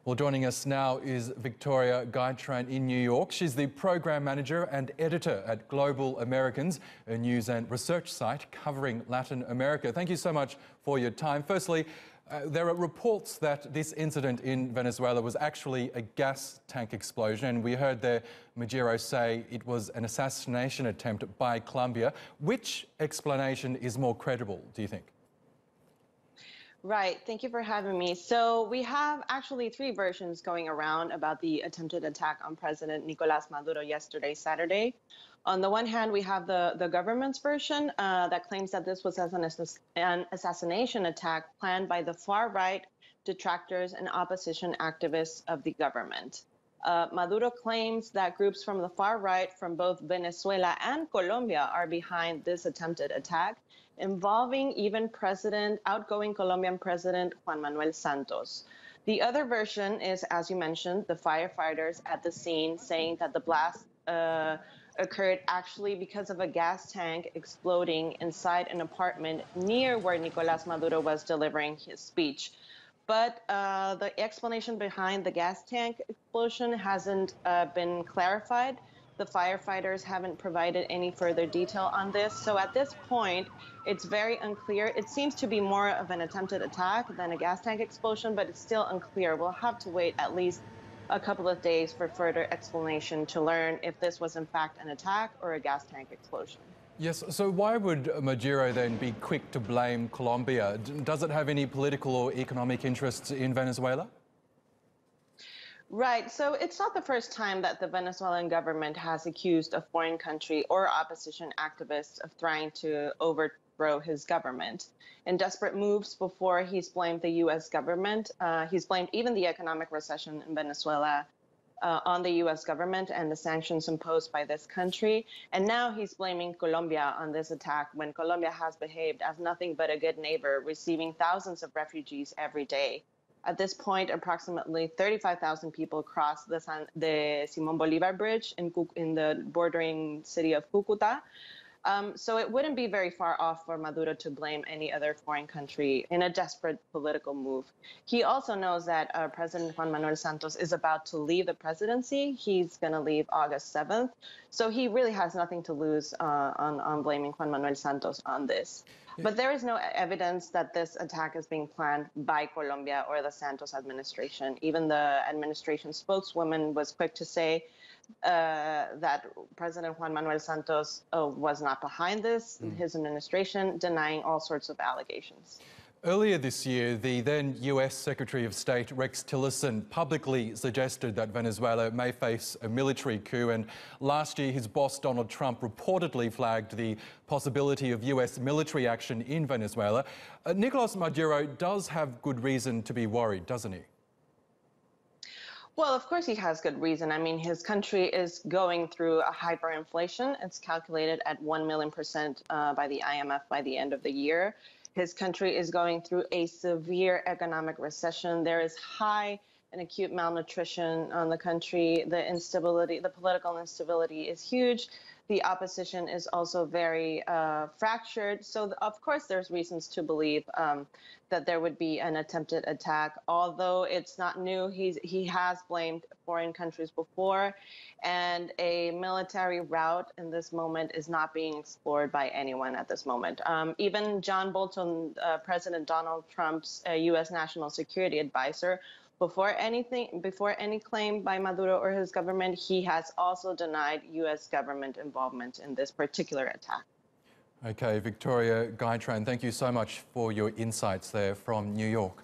Well, joining us now is Victoria Gaytran in New York. She's the program manager and editor at Global Americans, a news and research site covering Latin America. Thank you so much for your time. Firstly, there are reports that this incident in Venezuela was actually a gas tank explosion, and we heard there Maduro say it was an assassination attempt by Colombia. Which explanation is more credible, do you think? Right. Thank you for having me. So we have actually three versions going around about the attempted attack on President Nicolás Maduro yesterday, Saturday. On the one hand, we have the government's version that claims that this was an assassination attack planned by the far-right detractors and opposition activists of the government. Maduro claims that groups from the far right from both Venezuela and Colombia are behind this attempted attack, involving even outgoing Colombian President Juan Manuel Santos. The other version is, as you mentioned, the firefighters at the scene saying that the blast occurred actually because of a gas tank exploding inside an apartment near where Nicolás Maduro was delivering his speech. But the explanation behind the gas tank explosion hasn't been clarified. The firefighters haven't provided any further detail on this. So at this point, it's very unclear. It seems to be more of an attempted attack than a gas tank explosion, but it's still unclear. We'll have to wait at least a couple of days for further explanation to learn if this was in fact an attack or a gas tank explosion. Yes, so why would Maduro then be quick to blame Colombia? Does it have any political or economic interests in Venezuela? Right. So it's not the first time that the Venezuelan government has accused a foreign country or opposition activists of trying to overthrow his government. In desperate moves before, he's blamed the U.S. government. He's blamed even the economic recession in Venezuela on the U.S. government and the sanctions imposed by this country. And now he's blaming Colombia on this attack when Colombia has behaved as nothing but a good neighbor, receiving thousands of refugees every day. At this point, approximately 35,000 people crossed the Simón Bolívar Bridge in the bordering city of Cúcuta. So it wouldn't be very far off for Maduro to blame any other foreign country in a desperate political move. He also knows that President Juan Manuel Santos is about to leave the presidency. He's going to leave August 7th. So he really has nothing to lose on blaming Juan Manuel Santos on this. But there is no evidence that this attack is being planned by Colombia or the Santos administration. Even the administration spokeswoman was quick to say that President Juan Manuel Santos was not behind this, his administration denying all sorts of allegations. Earlier this year, the then US Secretary of State Rex Tillerson publicly suggested that Venezuela may face a military coup, and last year his boss Donald Trump reportedly flagged the possibility of US military action in Venezuela. Nicolás Maduro does have good reason to be worried, doesn't he? Well, of course he has good reason. I mean, his country is going through a hyperinflation. It's calculated at 1 million% by the IMF by the end of the year. His country is going through a severe economic recession. There is high and acute malnutrition on the country. The instability, the political instability is huge. The opposition is also very fractured. So, of course, there's reasons to believe that there would be an attempted attack. Although it's not new, he has blamed foreign countries before, and a military route in this moment is not being explored by anyone at this moment. Even John Bolton, President Donald Trump's U.S. National Security Advisor, before any claim by Maduro or his government, he has also denied U.S. government involvement in this particular attack. Okay, Victoria Gaytran, thank you so much for your insights there from New York.